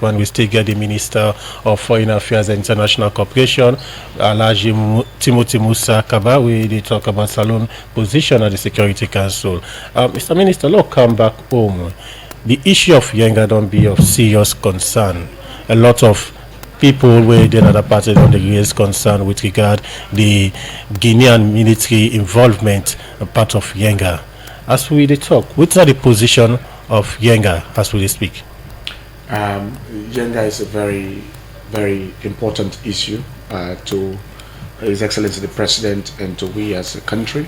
one, we still get the Minister of Foreign Affairs and International Cooperation, Alhaji Timothy Musa Kabba. We talk about Salon position at the Security Council. Mr. Minister, let's come back home. The issue of Yanga don't be of serious concern. A lot of people within other parties on the raise concern with regard the Guinean military involvement part of Yanga. As we talk, what's the position of Yanga as we speak? Yanga is a very, very important issue to His Excellency the President and to we as a country.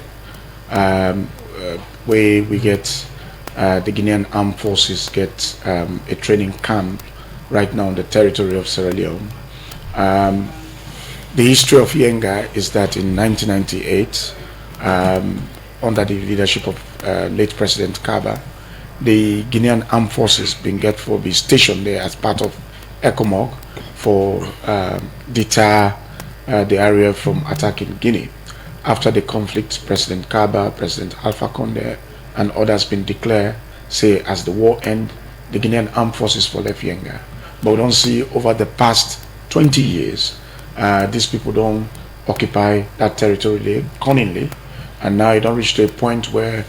Where we get the Guinean Armed Forces get a training camp right now on the territory of Sierra Leone. The history of Yanga is that in 1998, under the leadership of late President Kabba, the Guinean Armed Forces be stationed there as part of ECOMOG for deter the area from attacking Guinea. After the conflict, President Kabba, President Alpha Conde, and others been declared, say, as the war end, the Guinean Armed Forces for left Yanga. But we don't see over the past 20 years, these people don't occupy that territory cunningly, and now it don't reach to a point where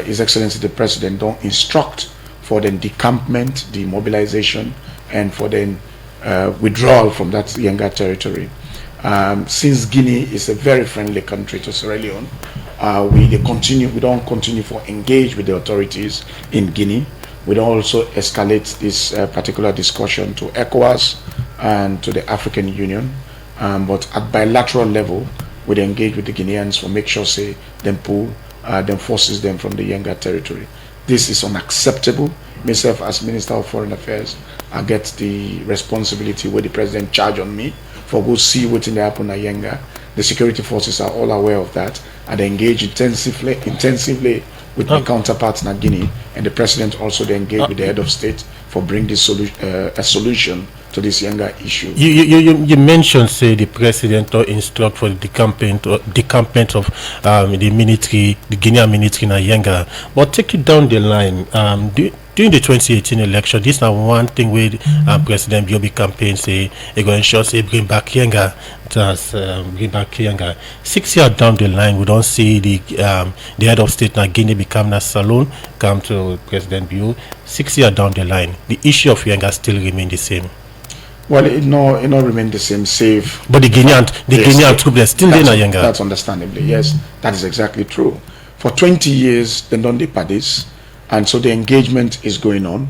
His Excellency the President don't instruct for the decampment, demobilization, and for the withdrawal from that Yanga territory. Since Guinea is a very friendly country to Sierra Leone, we don't continue to engage with the authorities in Guinea. We don't also escalate this particular discussion to ECOWAS and to the African Union, but at bilateral level, we engage with the Guineans to make sure say them pull them forces them from the Yanga territory. This is unacceptable. Myself as Minister of Foreign Affairs, I get the responsibility where the President charged on me for go see what in the happen at Yanga. The security forces are all aware of that and they engage intensively with my counterparts in Guinea, and the President also they engage with the head of state for bring this a solution to this Yanga issue. You mentioned say the President to instruct for the decampment of the military, the Guinean military in Yanga, but take it down the line. During the 2018 election, this is one thing where President Biobi campaign say he going to ensure say bring back Yanga. Bring back Yanga. 6 years down the line, we don't see the head of state in Guinea become a Salon come to President Bio. 6 years down the line, the issue of Yanga still remain the same. Well, it not remain the same, save. But the Guinean troops are still there in Yanga. That's understandably, yes, that is exactly true. For 20 years, they don't do parties. And so the engagement is going on.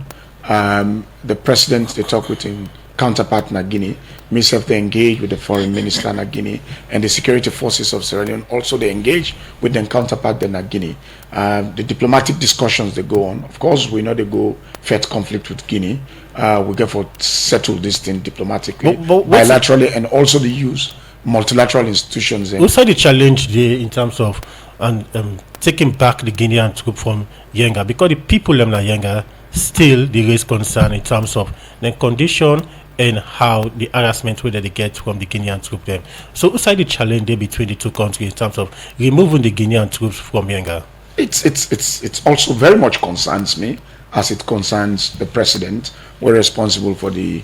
The president, they talk with him counterpart in Guinea. Myself, they engage with the foreign minister in Guinea, and the security forces of Sierra Leone also they engage with their counterpart in Guinea. The diplomatic discussions they go on. Of course, we know they go fight conflict with Guinea. We get for settle this thing diplomatically, bilaterally, and also they use multilateral institutions. What's the challenge there in terms of taking back the Guinean troop from Yanga, because the people in Yanga still they raise concern in terms of the condition and how the harassment whether they get from the Guinean troop them. So what's the challenge there between the two countries in terms of removing the Guinean troops from Yanga? It's also very much concerns me as it concerns the president. We're responsible for the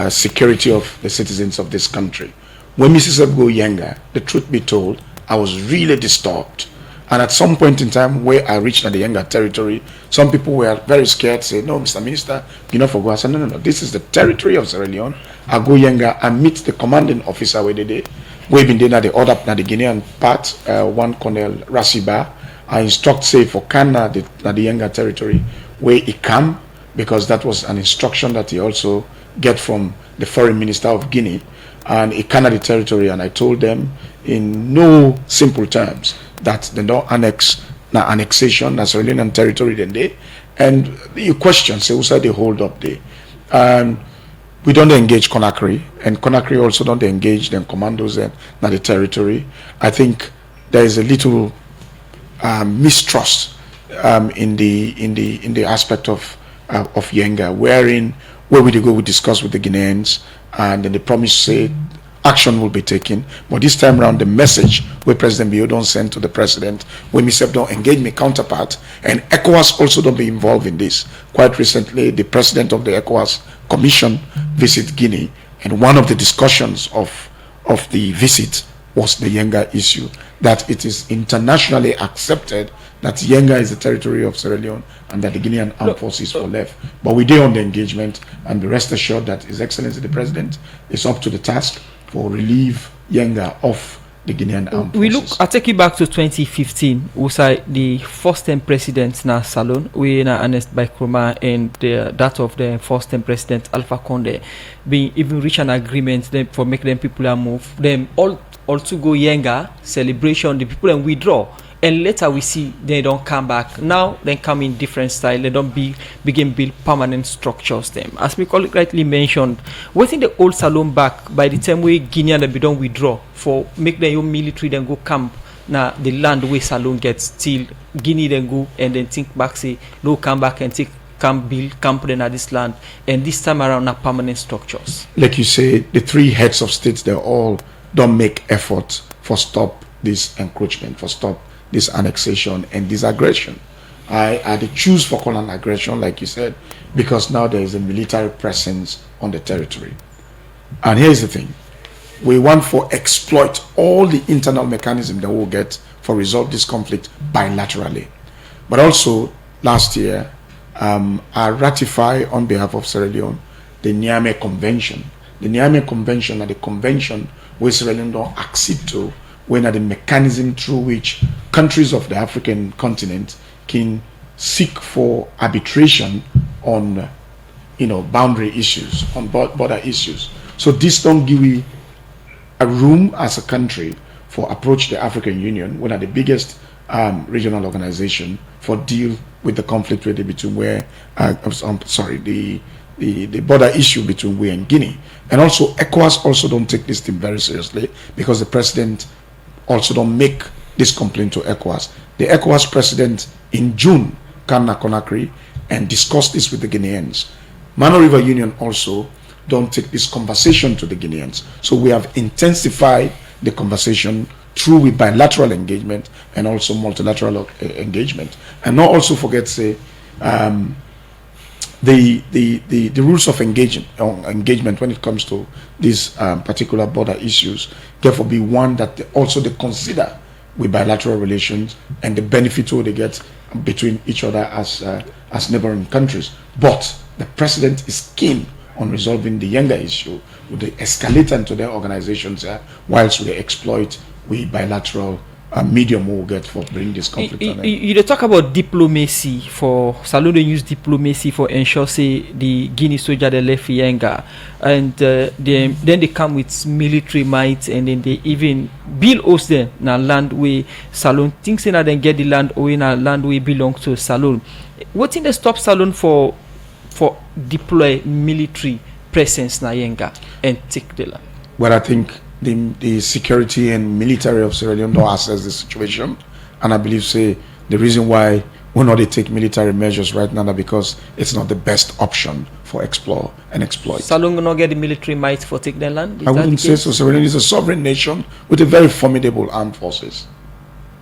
security of the citizens of this country. When Mrs. Ebgo Yanga, the truth be told, I was really disturbed. And at some point in time where I reached the Yanga territory, some people were very scared, say, no, Mr. Minister, you know, for go. I said, no, this is the territory of Sierra Leone. I go Yanga and meet the commanding officer where they did. We've been there at the other, the Guinean part, one Colonel Rasiba. I instruct, say, for Kana, the Yanga territory, where he come, because that was an instruction that he also get from the foreign minister of Guinea. And he came the territory, and I told them in no simple terms that they don't annexation, that's Sierra Leonean territory then they. And you question, say, who said they hold up there? And we don't engage Conakry, and Conakry also don't engage them commandos in the territory. I think there is a little mistrust in the aspect of Yanga, where we go, we discuss with the Guineans, and then they promise say action will be taken. But this time around, the message where President Bio don't send to the president, when myself don't engage my counterpart, and ECOWAS also don't be involved in this. Quite recently, the president of the ECOWAS commission visit Guinea, and one of the discussions of the visit was the Yanga issue, that it is internationally accepted that Yanga is the territory of Sierra Leone and that the Guinean armed forces were left. But we did on the engagement, and be rest assured that His Excellency the President is up to the task for relieve Yanga of the Guinean armed forces. I take you back to 2015. We saw the first-time president na Salon, we na announced by Kroma, and that of the first-time president Alpha Conde, being even reach an agreement them for make them people move them all to go Yanga celebration. The people and withdraw. And later we see they don't come back. Now they come in different style. They don't begin build permanent structures. Them, as we rightly mentioned, within the old Salon back by the time we Guinean they don't withdraw for make their own military then go camp. Now the land where Salon gets still Guinea then go and then think back say no come back and take build camp then at this land, and this time around now permanent structures. Like you say, the three heads of states they all don't make effort for stop this encroachment, for stop this annexation and this aggression. I choose for calling aggression, like you said, because now there is a military presence on the territory. And here's the thing: we want to exploit all the internal mechanism that we'll get for resolve this conflict bilaterally. But also, last year, I ratify on behalf of Sierra Leone the Niamey Convention. The Niamey Convention are the convention where Sierra Leone don't accede to, when are the mechanism through which countries of the African continent can seek for arbitration on, boundary issues, on border issues. So this don't give we a room as a country for approach the African Union, one of the biggest regional organization, for deal with the conflict between the border issue between we and Guinea. And also ECOWAS also don't take this thing very seriously, because the president also don't make this complaint to ECOWAS. The ECOWAS president in June came to Conakry and discussed this with the Guineans. Mano River Union also don't take this conversation to the Guineans. So we have intensified the conversation through with bilateral engagement and also multilateral engagement. And not also forget say the rules of engagement when it comes to these particular border issues, therefore be one that they consider with bilateral relations and the benefit they get between each other as neighboring countries. But the president is keen on resolving the Yanga issue with the escalator into their organizations whilst they exploit with bilateral medium will get for bring this conflict on. You talk about diplomacy for Salon. They use diplomacy for ensure say the Guinea soldier they left Yanga, and then they come with military might, and then they even build host them na land where Salon thinks that then get the land or in a land where belong to Salon. What in the stop Salon for deploy military presence na Yanga and take the land? Well, I think the security and military of Sierra Leone don't assess the situation, and I believe say the reason why we not they take military measures right now is because it's not the best option for explore and exploit. Salon will not get the military might for take their land? I wouldn't say so. Sierra Leone is a sovereign nation with a very formidable armed forces.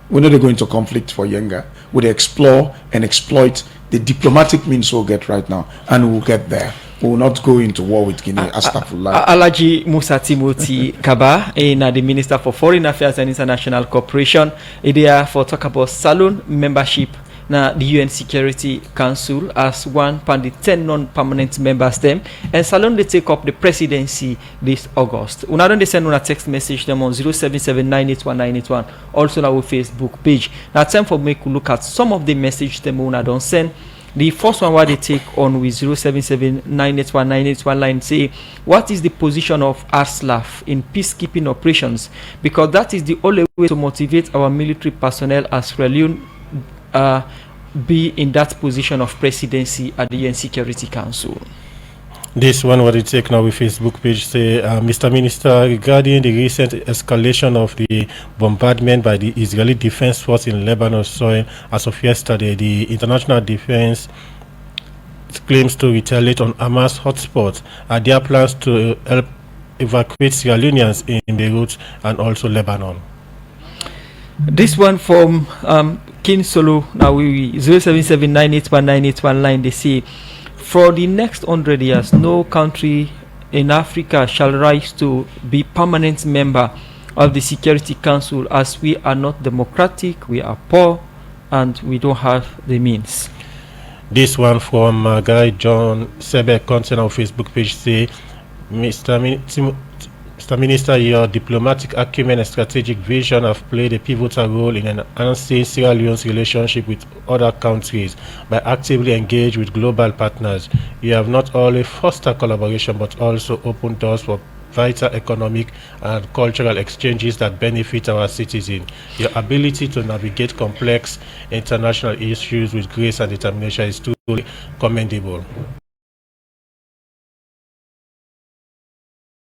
We're not going to conflict for Yanga. We explore and exploit the diplomatic means we'll get right now, and we'll get there. We will not go into war with Guinea. Alaji Musa Timothy Kabba, the Minister for Foreign Affairs and International Cooperation, there for talk about Salon membership na the UN Security Council as one of the 10 non-permanent members them, and Salon they take up the presidency this August. Una don't send una text message them on 077981981, also on our Facebook page. Now time for me to look at some of the message them una don't send. The first one where they take on with 077981981 line say, what is the position of ARSLAF in peacekeeping operations? Because that is the only way to motivate our military personnel as Sierra Leone be in that position of presidency at the UN Security Council. This one what it take now with Facebook page say, Mr. Minister, regarding the recent escalation of the bombardment by the Israeli Defense Force in Lebanon soil as of yesterday, the international defense claims to retaliate on Hamas hotspots. Are there plans to help evacuate Sierra Leoneans in Beirut and also Lebanon? This one from King Solo, now we 077981981 line, they say, for the next 100 years, no country in Africa shall rise to be permanent member of the Security Council, as we are not democratic, we are poor, and we don't have the means. This one from guy John Sebe, content on Facebook page, say, Mr. Minister, your diplomatic acumen and strategic vision have played a pivotal role in enhancing Sierra Leone's relationship with other countries by actively engaging with global partners. You have not only fostered collaboration but also opened doors for vital economic and cultural exchanges that benefit our citizens. Your ability to navigate complex international issues with grace and determination is truly commendable.